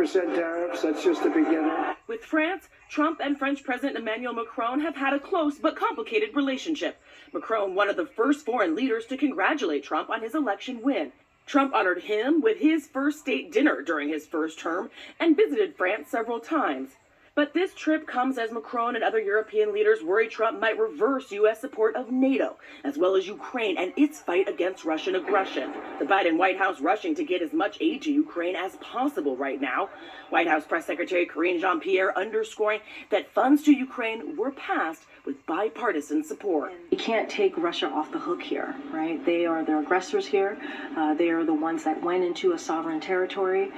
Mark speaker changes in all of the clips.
Speaker 1: 25% tariffs, that's just the beginning.
Speaker 2: With France, Trump and French President Emmanuel Macron have had a close but complicated relationship. Macron, one of the first foreign leaders to congratulate Trump on his election win. Trump honored him with his first state dinner during his first term and visited France several times. But this trip comes as Macron and other European leaders worry Trump might reverse U.S. support of NATO, as well as Ukraine and its fight against Russian aggression. The Biden White House rushing to get as much aid to Ukraine as possible right now. White House Press Secretary Karine Jean-Pierre underscoring that funds to Ukraine were passed with bipartisan support.
Speaker 3: You can't take Russia off the hook here, right? They are the aggressors here. They are the ones that went into a sovereign territory.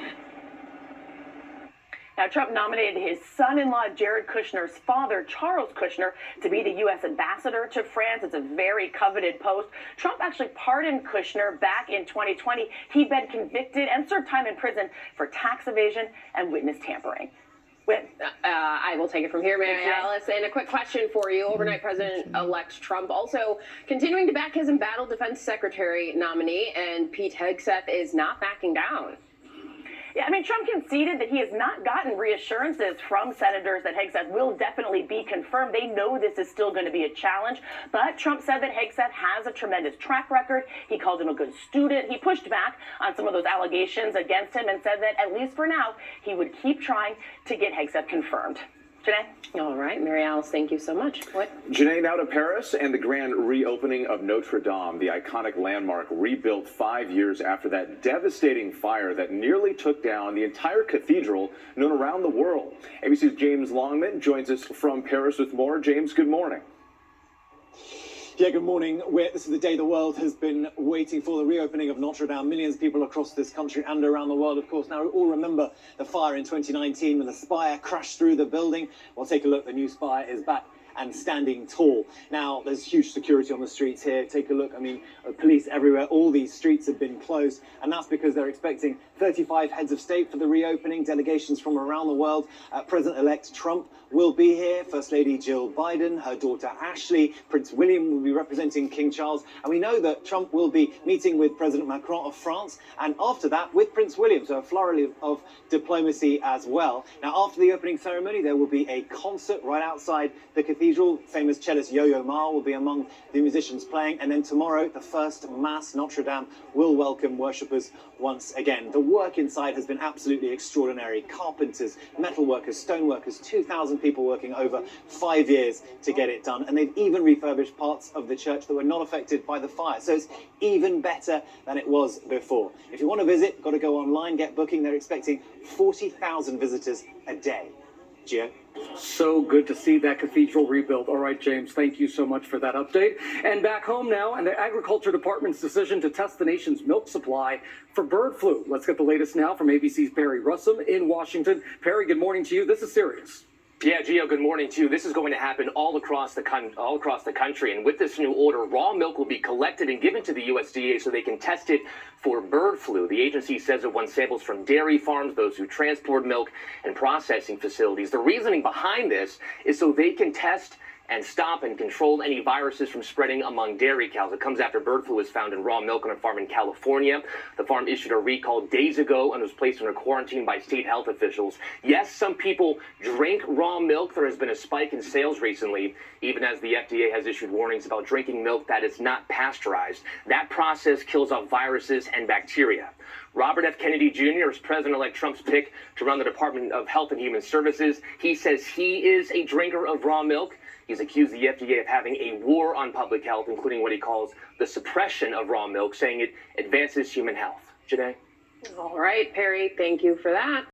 Speaker 2: Now, Trump nominated his son-in-law, Jared Kushner's father, Charles Kushner, to be the U.S. ambassador to France. It's a very coveted post. Trump actually pardoned Kushner back in 2020. He'd been convicted and served time in prison for tax evasion and witness tampering.
Speaker 4: I will take it from here, Mary Alice. And a quick question for you. Overnight, President-elect Trump also continuing to back his embattled defense secretary nominee, and Pete Hegseth is not backing down.
Speaker 2: Yeah, I mean, Trump conceded that he has not gotten reassurances from senators that Hegseth will definitely be confirmed. They know this is still going to be a challenge. But Trump said that Hegseth has a tremendous track record. He called him a good student. He pushed back on some of those allegations against him and said that, at least for now, he would keep trying to get Hegseth confirmed. Janae?
Speaker 4: All right, Mary Alice, thank you so much. What?
Speaker 5: Janae, now to Paris and the grand reopening of Notre Dame, the iconic landmark rebuilt 5 years after that devastating fire that nearly took down the entire cathedral known around the world. ABC's James Longman joins us from Paris with more. James, good morning.
Speaker 6: Yeah, good morning. This is the day the world has been waiting for, the reopening of Notre Dame. Millions of people across this country and around the world, of course, now all remember the fire in 2019 when the spire crashed through the building. Well, take a look. The new spire is back and standing tall. Now, there's huge security on the streets here. Take a look. I mean, police everywhere. All these streets have been closed, and that's because they're expecting 35 heads of state for the reopening, delegations from around the world. President-elect Trump will be here, First Lady Jill Biden, her daughter Ashley, Prince William will be representing King Charles, and we know that Trump will be meeting with President Macron of France, and after that with Prince William, so a flurry of diplomacy as well. Now, after the opening ceremony, there will be a concert right outside the cathedral. Famous cellist Yo-Yo Ma will be among the musicians playing, and then tomorrow, the first Mass Notre Dame will welcome worshippers once again. The work inside has been absolutely extraordinary. Carpenters, metal workers, stone workers, 2,000 people working over 5 years to get it done, and they've even refurbished parts of the church that were not affected by the fire, so it's even better than it was before. If you want to visit, got to go online, get booking. They're expecting 40,000 visitors a day. Gio?
Speaker 7: So good to see that cathedral rebuilt. All right, James, thank you so much for that update. And back home now, and the Agriculture Department's decision to test the nation's milk supply for bird flu. Let's get the latest now from ABC's Perry Russum in Washington. Perry, good morning to you. This is serious.
Speaker 8: Yeah, Gio, good morning to you. This is going to happen all across the country, and with this new order, raw milk will be collected and given to the USDA so they can test it for bird flu. The agency says it wants samples from dairy farms, those who transport milk, and processing facilities. The reasoning behind this is so they can test and stop and control any viruses from spreading among dairy cows. It comes after bird flu was found in raw milk on a farm in California. The farm issued a recall days ago and was placed under quarantine by state health officials. Yes, some people drink raw milk. There has been a spike in sales recently, even as the FDA has issued warnings about drinking milk that is not pasteurized. That process kills off viruses and bacteria. Robert F. Kennedy Jr. is President-elect Trump's pick to run the Department of Health and Human Services. He says he is a drinker of raw milk. He's accused the FDA of having a war on public health, including what he calls the suppression of raw milk, saying it advances human health. Janae?
Speaker 4: All right, Perry, thank you for that.